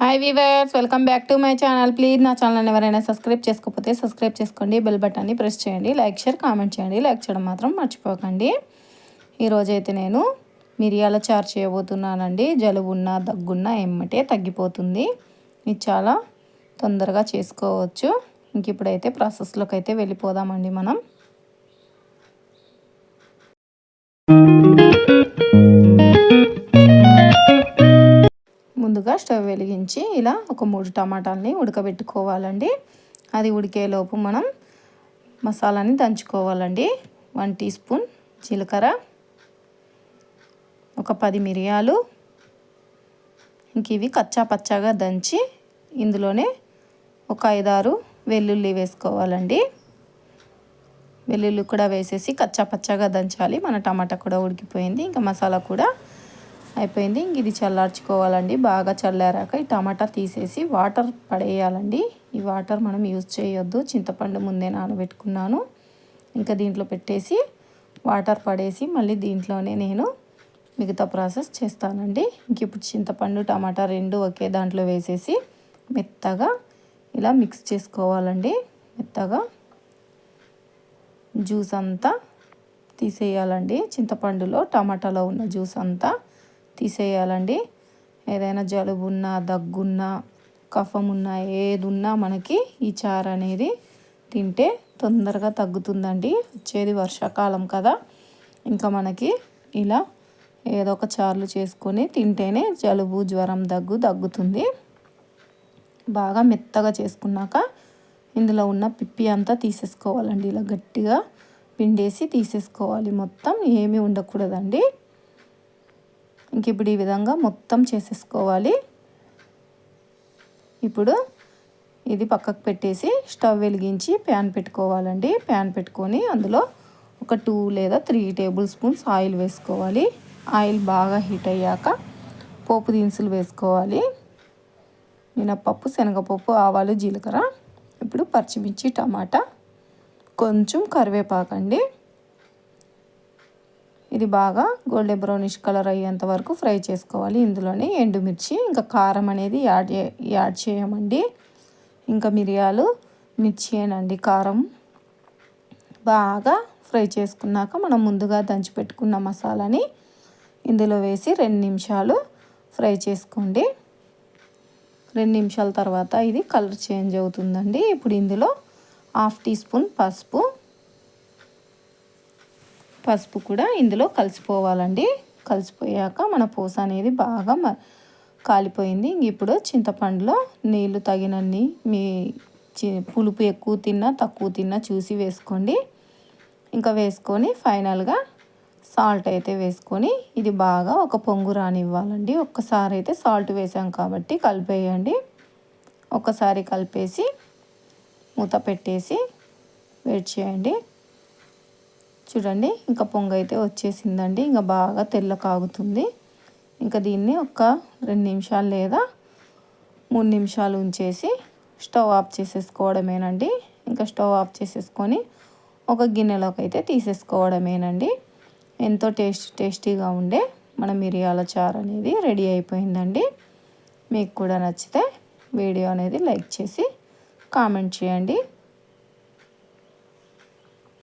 Hi weavers, welcome back to my channel. Please నా channel ఎవరైనా subscribe చేసుకోకపోతే subscribe చేసుకోండి, బెల్ బటన్ని ప్రెస్ చేయండి, లైక్ షేర్ కామెంట్ చేయండి. లైక్ చేయడం మాత్రం మర్చిపోకండి. ఈరోజైతే నేను మిరియాల చారు చేయబోతున్నానండి. జలుబున్నా దగ్గున్నా ఎమ్మటే తగ్గిపోతుంది. ఇది చాలా తొందరగా చేసుకోవచ్చు. ఇంక ఇప్పుడైతే ప్రాసెస్లోకి అయితే వెళ్ళిపోదామండి మనం. ముందుగా స్టవ్ వెలిగించి ఇలా ఒక 3 టమాటాలని ఉడకబెట్టుకోవాలండి. అది ఉడికేలోపు మనం మసాలాని దంచుకోవాలండి. 1 టీ స్పూన్ జీలకర్ర, ఒక 10 మిరియాలు, ఇంక ఇవి కచ్చా పచ్చాగా దంచి ఇందులోనే ఒక 5-6 వెల్లుల్లి వేసుకోవాలండి. వెల్లుల్లి కూడా వేసేసి కచ్చా పచ్చాగా దంచాలి. మన టమాటా కూడా ఉడికిపోయింది, ఇంకా మసాలా కూడా అయిపోయింది. ఇంక ఇది చల్లార్చుకోవాలండి. బాగా చల్లారాక ఈ టమాటా తీసేసి వాటర్ పడేయాలండి. ఈ వాటర్ మనం యూజ్ చేయొద్దు. చింతపండు ముందే నానబెట్టుకున్నాను. ఇంకా దీంట్లో పెట్టేసి వాటర్ పడేసి మళ్ళీ దీంట్లోనే నేను మిగతా ప్రాసెస్ చేస్తానండి. ఇంక ఇప్పుడు చింతపండు టమాటా 2 ఒకే దాంట్లో వేసేసి మెత్తగా ఇలా మిక్స్ చేసుకోవాలండి. మెత్తగా జ్యూస్ అంతా తీసేయాలండి. చింతపండులో టమాటాలో ఉన్న జ్యూస్ అంతా తీసేయాలండి. ఏదైనా జలుబున్నా దగ్గున్నా కఫం ఉన్నా ఏదున్నా మనకి ఈ చారు అనేది తింటే తొందరగా తగ్గుతుందండి. వచ్చేది వర్షాకాలం కదా, ఇంకా మనకి ఇలా ఏదో ఒక చారులు చేసుకొని తింటేనే జలుబు జ్వరం దగ్గుతుంది. బాగా మెత్తగా చేసుకున్నాక ఇందులో ఉన్న పిప్పి అంతా తీసేసుకోవాలండి. ఇలా గట్టిగా పిండేసి తీసేసుకోవాలి. మొత్తం ఏమీ ఉండకూడదండి. ఇంక ఇప్పుడు ఈ విధంగా మొత్తం చేసేసుకోవాలి. ఇప్పుడు ఇది పక్కకు పెట్టేసి స్టవ్ వెలిగించి ప్యాన్ పెట్టుకోవాలండి. ప్యాన్ పెట్టుకొని అందులో ఒక 2 లేదా 3 టేబుల్ స్పూన్స్ ఆయిల్ వేసుకోవాలి. ఆయిల్ బాగా హీట్ అయ్యాక పోపు దినుసులు వేసుకోవాలి. మినపప్పు, శనగపప్పు, ఆవాలు, జీలకర్ర, ఇప్పుడు పచ్చిమిర్చి, టమాటా, కొంచెం కరివేపాకండి. ఇది బాగా గోల్డెన్ బ్రౌనిష్ కలర్ అయ్యేంత వరకు ఫ్రై చేసుకోవాలి. ఇందులోనే ఎండుమిర్చి, ఇంకా కారం అనేది యాడ్ చేయమండి. ఇంకా మిరియాలు, మిర్చియేనండి కారం. బాగా ఫ్రై చేసుకున్నాక మనం ముందుగా దంచి పెట్టుకున్న మసాలాని ఇందులో వేసి 2 నిమిషాలు ఫ్రై చేసుకోండి. 2 నిమిషాల తర్వాత ఇది కలర్ చేంజ్ అవుతుందండి. ఇప్పుడు ఇందులో 1/2 టీ స్పూన్ పసుపు కూడా ఇందులో కలిసిపోవాలండి. కలిసిపోయాక మన పూస అనేది బాగా కాలిపోయింది. ఇప్పుడు చింతపండులో నీళ్ళు తగినన్ని, మీ పులుపు ఎక్కువ తిన్నా తక్కువ తిన్నా చూసి వేసుకోండి. ఇంకా వేసుకొని ఫైనల్గా సాల్ట్ అయితే వేసుకొని ఇది బాగా ఒక పొంగు రానివ్వాలండి. ఒక్కసారి అయితే సాల్ట్ వేసాం కాబట్టి కలిపేయండి. ఒక్కసారి కలిపేసి మూత పెట్టేసి వెయిట్ చేయండి. చూడండి, ఇంకా పొంగు అయితే వచ్చేసిందండి. ఇంకా బాగా తెల్ల కాగుతుంది. ఇంకా దీన్ని ఒక 2 నిమిషాలు లేదా 3 నిమిషాలు ఉంచేసి స్టవ్ ఆఫ్ చేసేసుకోవడమేనండి. ఇంకా స్టవ్ ఆఫ్ చేసేసుకొని ఒక గిన్నెలోకి అయితే తీసేసుకోవడమేనండి. ఎంతో టేస్టీగా ఉండే మన మిరియాల చారు అనేది రెడీ అయిపోయిందండి. మీకు కూడా నచ్చితే వీడియో అనేది లైక్ చేసి కామెంట్ చేయండి.